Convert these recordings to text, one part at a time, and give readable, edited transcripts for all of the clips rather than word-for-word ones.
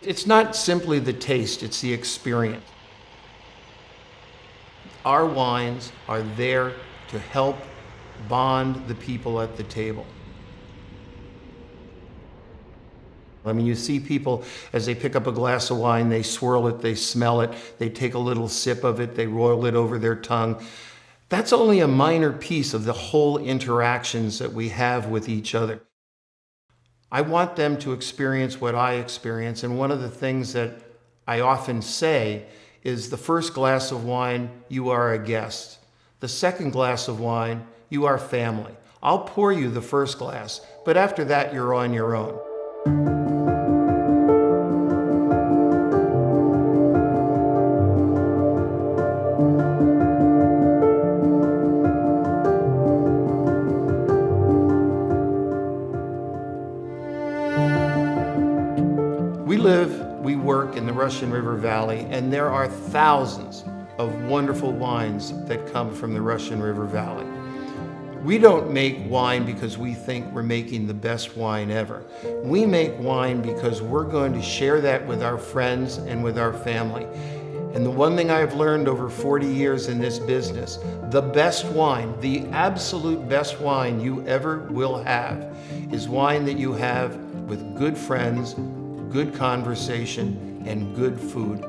It's not simply the taste, it's the experience. Our wines are there to help bond the people at the table. I mean, you see people, as they pick up a glass of wine, they swirl it, they smell it, they take a little sip of it, they roll it over their tongue. That's only a minor piece of the whole interactions that we have with each other. I want them to experience what I experience, and one of the things that I often say is the first glass of wine, you are a guest. The second glass of wine, you are family. I'll pour you the first glass, but after that, you're on your own. We live, we work in the Russian River Valley, and there are thousands of wonderful wines that come from the Russian River Valley. We don't make wine because we think we're making the best wine ever. We make wine because we're going to share that with our friends and with our family. And the one thing I've learned over 40 years in this business, the best wine, the absolute best wine you ever will have is wine that you have with good friends, good conversation, and good food.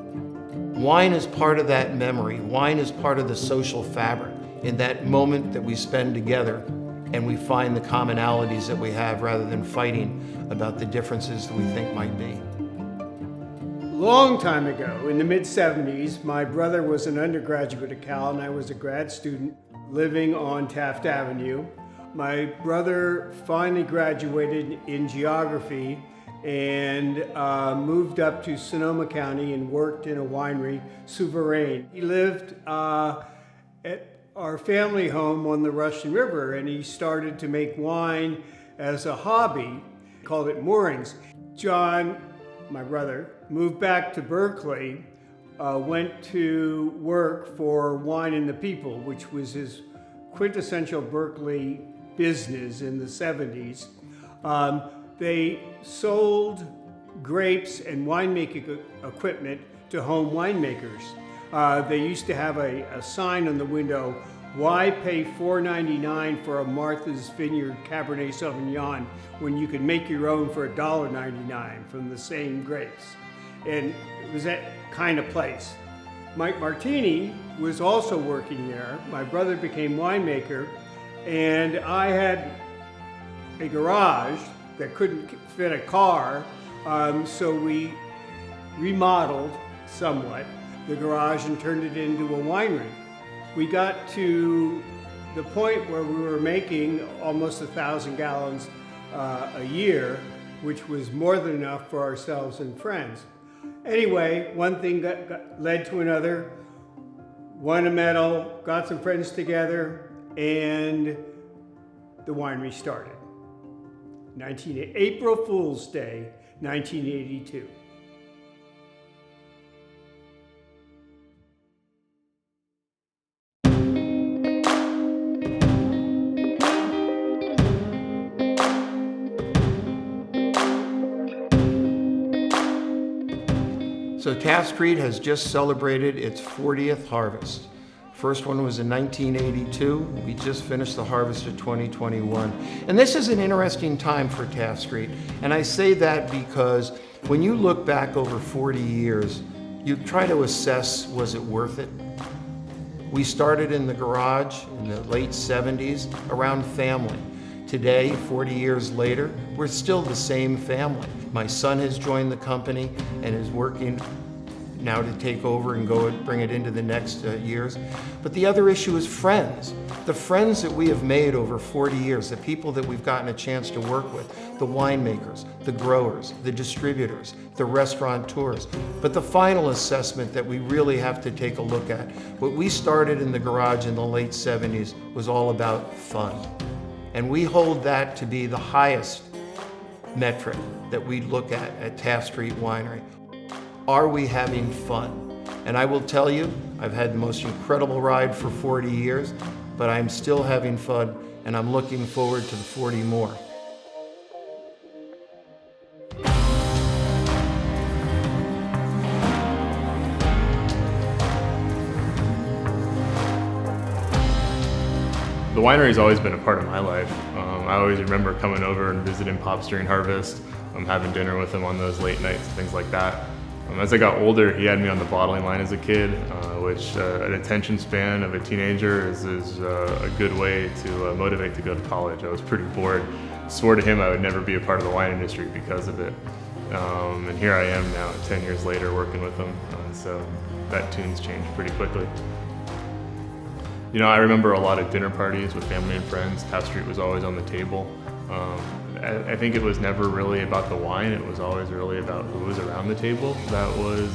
Wine is part of that memory. Wine is part of the social fabric in that moment that we spend together and we find the commonalities that we have rather than fighting about the differences that we think might be. Long time ago, in the mid-70s, my brother was an undergraduate at Cal and I was a grad student living on Taft Avenue. My brother finally graduated in geography and moved up to Sonoma County and worked in a winery, Souverain. He lived at our family home on the Russian River, and he started to make wine as a hobby, called it moorings. John, my brother, moved back to Berkeley, went to work for Wine and the People, which was his quintessential Berkeley business in the 70s. They sold grapes and winemaking equipment to home winemakers. They used to have a sign on the window, "Why pay $4.99 for a Martha's Vineyard Cabernet Sauvignon when you can make your own for $1.99 from the same grapes?" And it was that kind of place. Mike Martini was also working there. My brother became winemaker, and I had a garage that couldn't fit a car, so we remodeled somewhat the garage and turned it into a winery. We got to the point where we were making almost 1,000 gallons a year, which was more than enough for ourselves and friends. Anyway, one thing led to another, won a medal, got some friends together, and the winery started. April Fool's Day, 1982. So Taft Street has just celebrated its 40th harvest. First one was in 1982. We just finished the harvest of 2021. And this is an interesting time for Taft Street. And I say that because when you look back over 40 years, you try to assess, was it worth it? We started in the garage in the late 70s around family. Today, 40 years later, we're still the same family. My son has joined the company and is working now to take over and go and bring it into the next years. But the other issue is friends. The friends that we have made over 40 years, the people that we've gotten a chance to work with, the winemakers, the growers, the distributors, the restaurateurs. But the final assessment that we really have to take a look at, what we started in the garage in the late 70s was all about fun. And we hold that to be the highest metric that we look at Taft Street Winery. Are we having fun? And I will tell you, I've had the most incredible ride for 40 years, but I'm still having fun, and I'm looking forward to the 40 more. winery's always been a part of my life. I always remember coming over and visiting Pops during harvest, having dinner with him on those late nights and things like that. As I got older, he had me on the bottling line as a kid, which an attention span of a teenager is a good way to motivate to go to college. I was pretty bored. Swore to him I would never be a part of the wine industry because of it. And here I am now, 10 years later, working with him. So that tune's changed pretty quickly. You know, I remember a lot of dinner parties with family and friends. Taft Street was always on the table. I think it was never really about the wine. It was always really about who was around the table. That was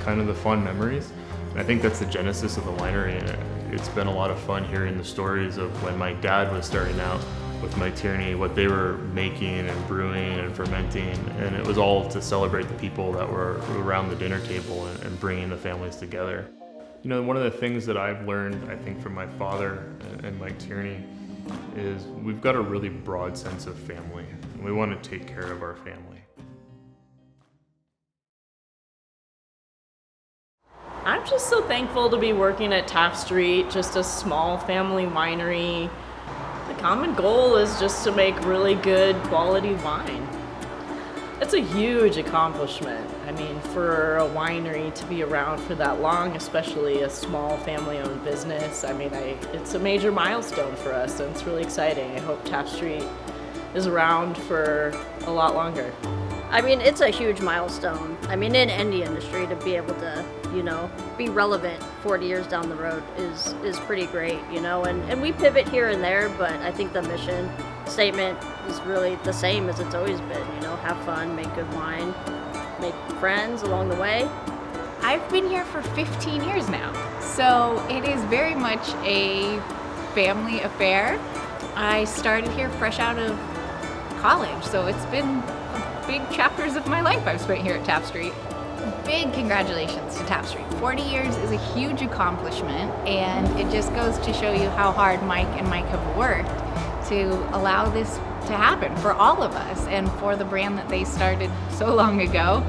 kind of the fun memories. And I think that's the genesis of the winery. It's been a lot of fun hearing the stories of when my dad was starting out with Mike Tierney, what they were making and brewing and fermenting. And it was all to celebrate the people that were around the dinner table and bringing the families together. You know, one of the things that I've learned, I think, from my father and Mike Tierney is we've got a really broad sense of family, and we want to take care of our family. I'm just so thankful to be working at Taft Street, just a small family winery. The common goal is just to make really good quality wine. It's a huge accomplishment. I mean, for a winery to be around for that long, especially a small family-owned business, I mean, it's a major milestone for us, and it's really exciting. I hope Taft Street is around for a lot longer. I mean, it's a huge milestone. I mean, in any industry, to be able to, you know, be relevant 40 years down the road is pretty great, you know, and we pivot here and there, but I think the mission statement is really the same as it's always been, you know, have fun, make good wine, make friends along the way. I've been here for 15 years now, so it is very much a family affair. I started here fresh out of college, so it's been big chapters of my life I've spent here at Taft Street. Big congratulations to Taft Street. 40 years is a huge accomplishment, and it just goes to show you how hard Mike and Mike have worked to allow this to happen for all of us and for the brand that they started so long ago.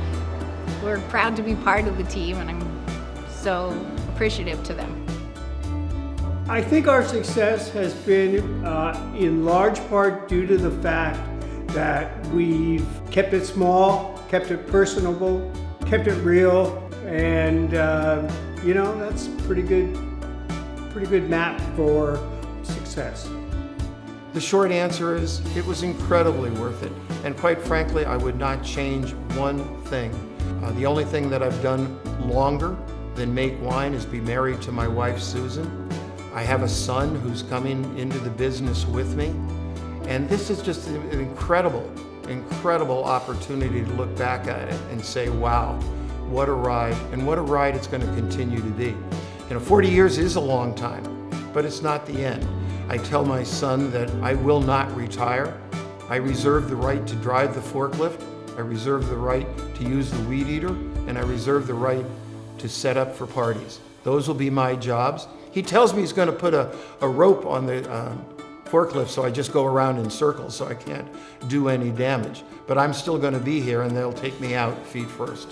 We're proud to be part of the team, and I'm so appreciative to them. I think our success has been in large part due to the fact that we've kept it small, kept it personable, kept it real, and you know, that's pretty good map for success. The short answer is it was incredibly worth it. And quite frankly, I would not change one thing. The only thing that I've done longer than make wine is be married to my wife, Susan. I have a son who's coming into the business with me. And this is just an incredible opportunity to look back at it and say, wow, what a ride, and what a ride it's going to continue to be. You know, 40 years is a long time, but it's not the end. I tell my son that I will not retire. I reserve the right to drive the forklift. I reserve the right to use the weed eater, and I reserve the right to set up for parties. Those will be my jobs. He tells me he's going to put a rope on the forklift, so I just go around in circles so I can't do any damage. But I'm still going to be here, and they'll take me out feet first.